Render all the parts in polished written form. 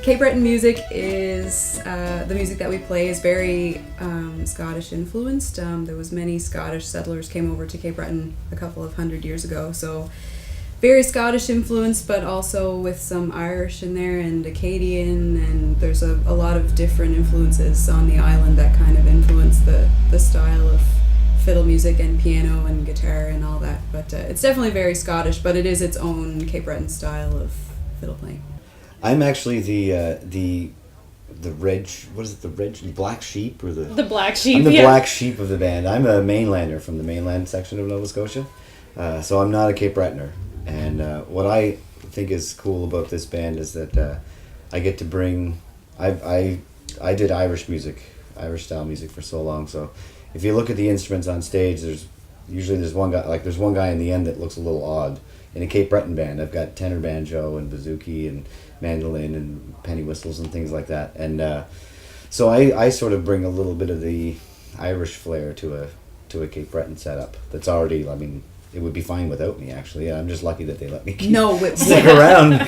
Cape Breton music is, the music that we play is very Scottish influenced. There was many Scottish settlers came over to Cape Breton a couple of hundred years ago, so very Scottish influenced, but also with some Irish in there and Acadian, and there's a lot of different influences on the island that kind of influence the style of fiddle music and piano and guitar and all that. But it's definitely very Scottish, but it is its own Cape Breton style of fiddle playing. I'm actually the black sheep or the black sheep. I'm the black sheep of the band. I'm a mainlander from the mainland section of Nova Scotia, so I'm not a Cape Bretoner. And what I think is cool about this band is that I get to bring. I did Irish style music for so long. So if you look at the instruments on stage, there's one guy. Like there's one guy in the end that looks a little odd. In a Cape Breton band, I've got tenor banjo and bouzouki and mandolin and penny whistles and things like that. And so I sort of bring a little bit of the Irish flair to a Cape Breton setup. That's already. I mean, it would be fine without me, actually. I'm just lucky that they let me stick around.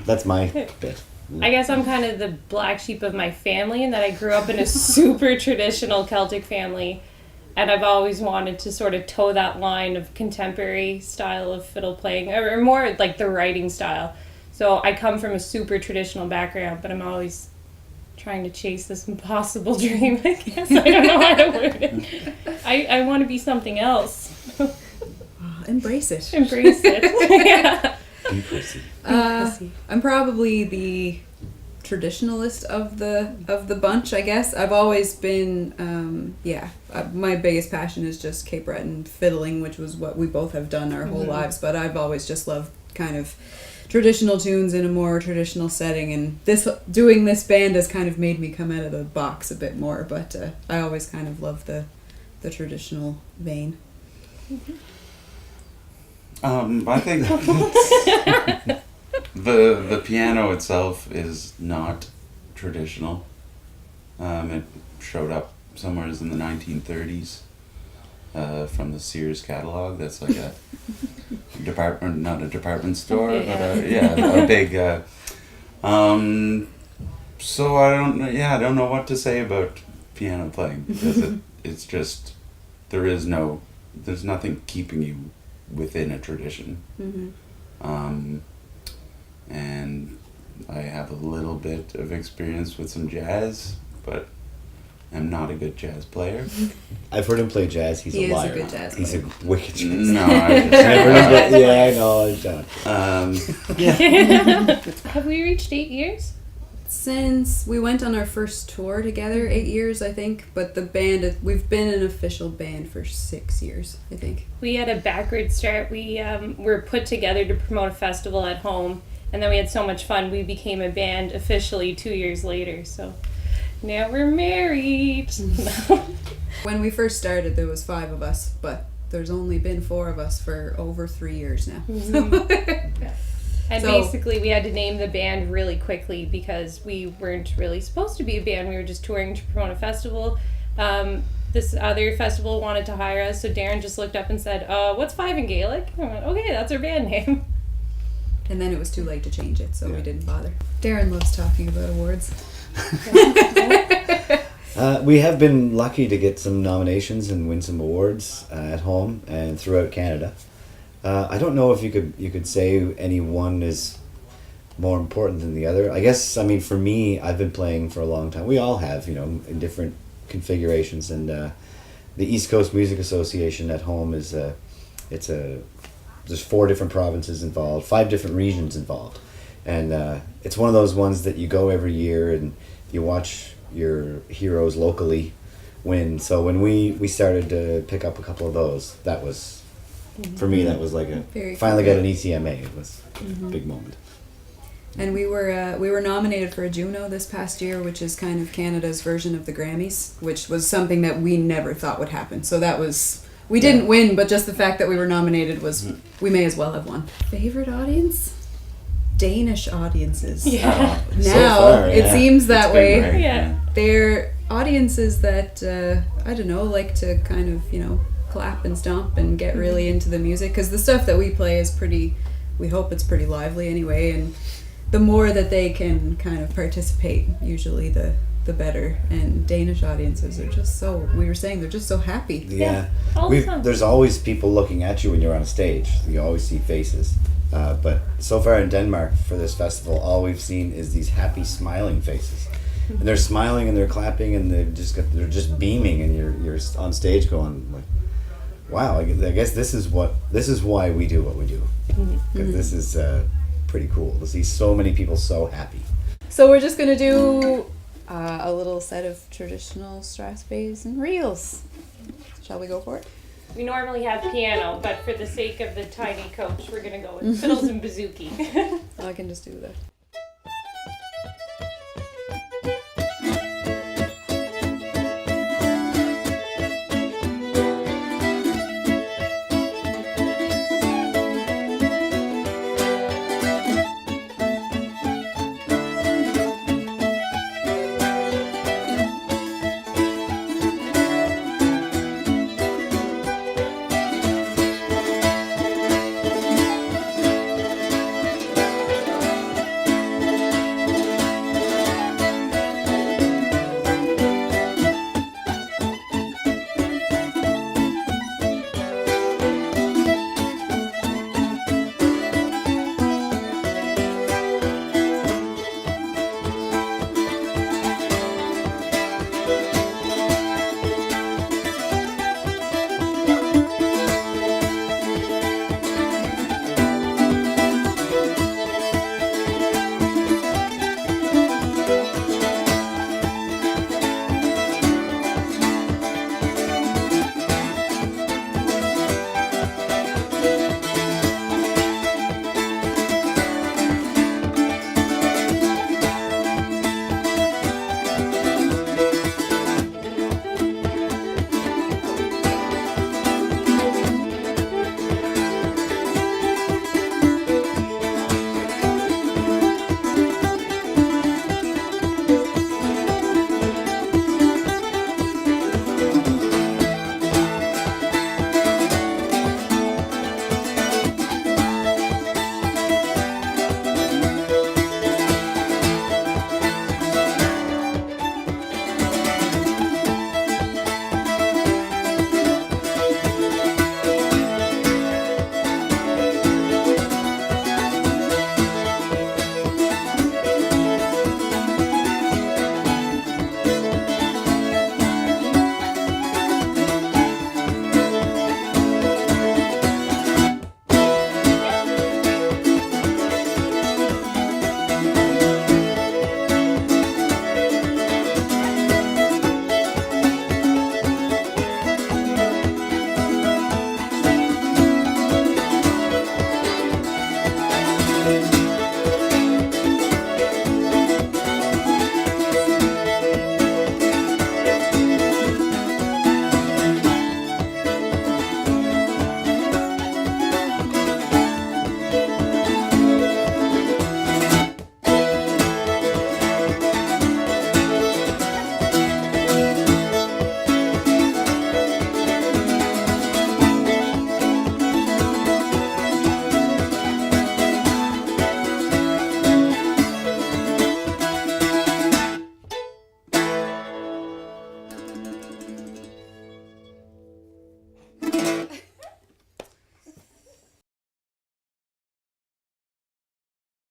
That's my bit. I guess I'm kind of the black sheep of my family in that I grew up in a super traditional Celtic family, and I've always wanted to sort of toe that line of contemporary style of fiddle playing, or more like the writing style. So I come from a super traditional background, but I'm always trying to chase this impossible dream, I guess. I don't know how to word it. I want to be something else. Embrace it. Embrace it. Yeah. Be pussy. I'm probably the traditionalist of the bunch, I guess. I've always been, my biggest passion is just Cape Breton fiddling, which was what we both have done our whole lives, but I've always just loved kind of traditional tunes in a more traditional setting, and doing this band has kind of made me come out of the box a bit more, but I always kind of love the traditional vein. I think the piano itself is not traditional. It showed up somewhere in the 1930s from the Sears catalog. That's like a not a department store, but a big. So I don't know what to say about piano playing, because it's just there's nothing keeping you within a tradition. And I have a little bit of experience with some jazz, but I'm not a good jazz player. I've heard him play jazz. He's a liar. He is a good jazz player. He's a wicked jazz player. No, I I know. Have we reached 8 years? Since we went on our first tour together, 8 years, I think. But the band, we've been an official band for 6 years, I think. We had a backward start. We were put together to promote a festival at home, and then we had so much fun, we became a band officially 2 years later. So now we're married. When we first started, there was 5 of us, but there's only been 4 of us for over 3 years now. And basically we had to name the band really quickly because we weren't really supposed to be a band. We were just touring to promote a festival. This other festival wanted to hire us, so Darren just looked up and said, what's 5 in Gaelic? I went, okay, that's our band name. And then it was too late to change it, so we didn't bother. Darren loves talking about awards. We have been lucky to get some nominations and win some awards at home and throughout Canada. I don't know if you could say any one is more important than the other. I guess, I mean, for me, I've been playing for a long time. We all have, in different configurations. And the East Coast Music Association at home is there's 4 different provinces involved, 5 different regions involved. And it's one of those ones that you go every year and you watch your heroes locally win. So when we started to pick up a couple of those, that was... For me, that was like finally got an ECMA. It was a big moment. And we were nominated for a Juno this past year, which is kind of Canada's version of the Grammys, which was something that we never thought would happen. So that was, we didn't win, but just the fact that we were nominated was, we may as well have won. Favorite audience? Danish audiences. Yeah. Now, so far, it seems that way. Great, Yeah. They're audiences that, I don't know, like to kind of, clap and stomp and get really into the music, because the stuff that we play is pretty, we hope it's pretty lively anyway, and the more that they can kind of participate, usually the better. And Danish audiences are just so, we were saying, they're just so happy. Yeah. all the time. There's always people looking at you when you're on a stage. You always see faces. But so far in Denmark for this festival, all we've seen is these happy, smiling faces. And they're smiling and they're clapping and they're just beaming, and you're on stage going like, wow, I guess this is why we do what we do. Because this is pretty cool to see so many people so happy. So we're just going to do a little set of traditional Strasbass and reels. Shall we go for it? We normally have piano, but for the sake of the tiny coach, we're going to go with fiddles and bouzouki. I can just do the